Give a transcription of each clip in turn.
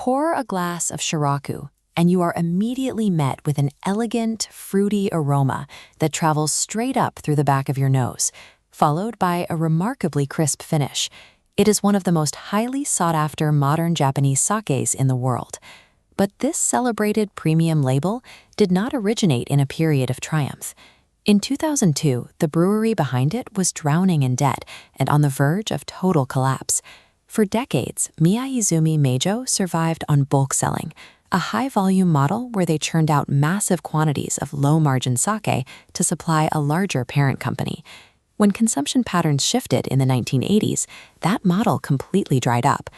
Pour a glass of Sharaku, and you are immediately met with an elegant, fruity aroma that travels straight up through the back of your nose, followed by a remarkably crisp finish. It is one of the most highly sought-after modern Japanese sakes in the world. But this celebrated premium label did not originate in a period of triumph. In 2002, the brewery behind it was drowning in debt and on the verge of total collapse. For decades, Miyaizumi Meijo survived on bulk selling, a high-volume model where they churned out massive quantities of low-margin sake to supply a larger parent company. When consumption patterns shifted in the 1980s, that model completely dried up.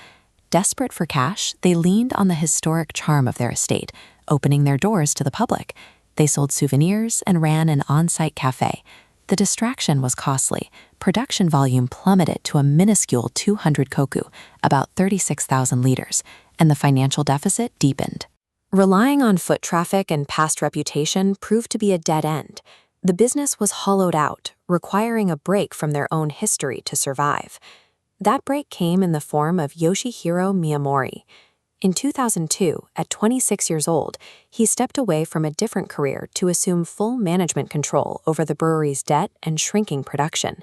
Desperate for cash, they leaned on the historic charm of their estate, opening their doors to the public. They sold souvenirs and ran an on-site cafe. The distraction was costly. Production volume plummeted to a minuscule 200 koku, about 36,000 liters, and the financial deficit deepened. Relying on foot traffic and past reputation proved to be a dead end. The business was hollowed out, requiring a break from their own history to survive. That break came in the form of Yoshihiro Miyamori. In 2002, at 26 years old, he stepped away from a different career to assume full management control over the brewery's debt and shrinking production.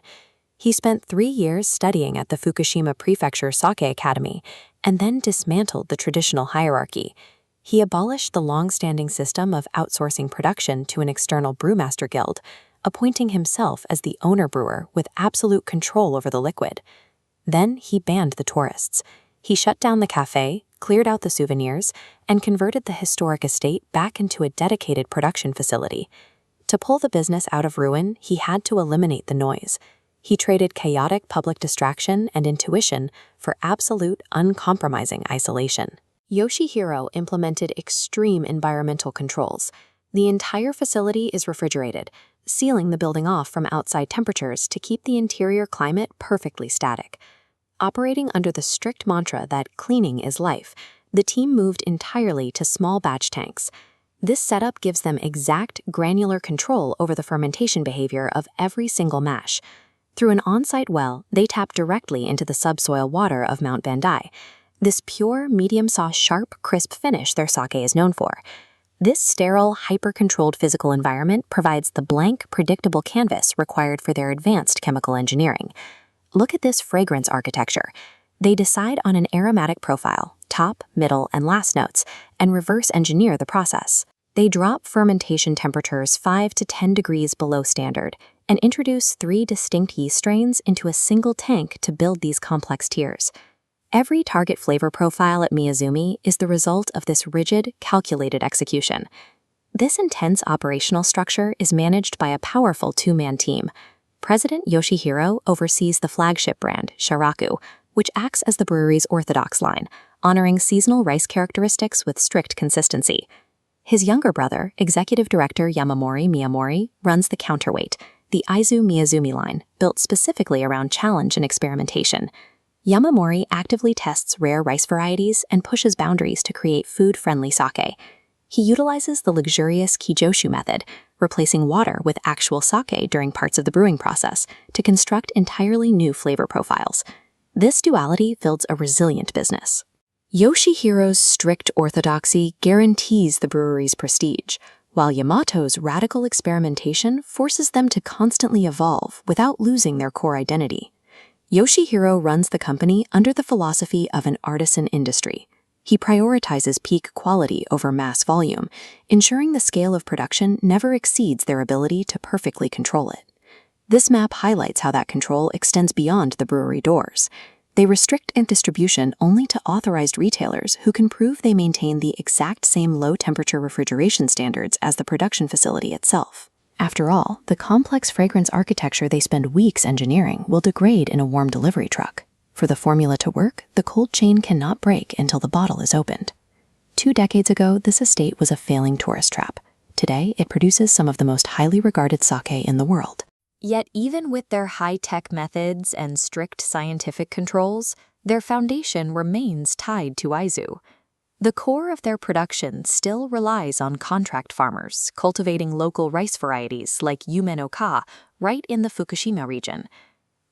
He spent 3 years studying at the Fukushima Prefecture Sake Academy and then dismantled the traditional hierarchy. He abolished the long-standing system of outsourcing production to an external brewmaster guild, appointing himself as the owner brewer with absolute control over the liquid. Then he banned the tourists. He shut down the cafe, cleared out the souvenirs, and converted the historic estate back into a dedicated production facility. To pull the business out of ruin, he had to eliminate the noise. He traded chaotic public distraction and intuition for absolute, uncompromising isolation. Yoshihiro implemented extreme environmental controls. The entire facility is refrigerated, sealing the building off from outside temperatures to keep the interior climate perfectly static. Operating under the strict mantra that cleaning is life, the team moved entirely to small batch tanks. This setup gives them exact, granular control over the fermentation behavior of every single mash. Through an on-site well, they tap directly into the subsoil water of Mount Bandai. This pure, medium-sauce, sharp, crisp finish their sake is known for. This sterile, hyper-controlled physical environment provides the blank, predictable canvas required for their advanced chemical engineering. Look at this fragrance architecture. They decide on an aromatic profile, top, middle, and last notes, and reverse engineer the process. They drop fermentation temperatures 5 to 10 degrees below standard and introduce 3 distinct yeast strains into a single tank to build these complex tiers. Every target flavor profile at Miyaizumi is the result of this rigid, calculated execution. This intense operational structure is managed by a powerful two-man team. President Yoshihiro oversees the flagship brand, Sharaku, which acts as the brewery's orthodox line, honoring seasonal rice characteristics with strict consistency. His younger brother, Executive Director Yamato Miyamori, runs the counterweight, the Aizuwakamatsu line, built specifically around challenge and experimentation. Yamamori actively tests rare rice varieties and pushes boundaries to create food-friendly sake. He utilizes the luxurious kijoshu method, replacing water with actual sake during parts of the brewing process, to construct entirely new flavor profiles. This duality builds a resilient business. Yoshihiro's strict orthodoxy guarantees the brewery's prestige, while Yamato's radical experimentation forces them to constantly evolve without losing their core identity. Yoshihiro runs the company under the philosophy of an artisan industry. He prioritizes peak quality over mass volume, ensuring the scale of production never exceeds their ability to perfectly control it. This map highlights how that control extends beyond the brewery doors. They restrict distribution only to authorized retailers who can prove they maintain the exact same low-temperature refrigeration standards as the production facility itself. After all, the complex fragrance architecture they spend weeks engineering will degrade in a warm delivery truck. For the formula to work, the cold chain cannot break until the bottle is opened. 2 decades ago, this estate was a failing tourist trap. Today, it produces some of the most highly regarded sake in the world. Yet even with their high-tech methods and strict scientific controls, their foundation remains tied to Aizu. The core of their production still relies on contract farmers, cultivating local rice varieties like Yume no Ka right in the Fukushima region.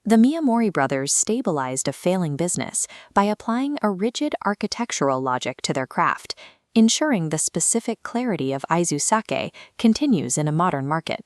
The Miyamori brothers stabilized a failing business by applying a rigid architectural logic to their craft, ensuring the specific clarity of Aizu sake continues in a modern market.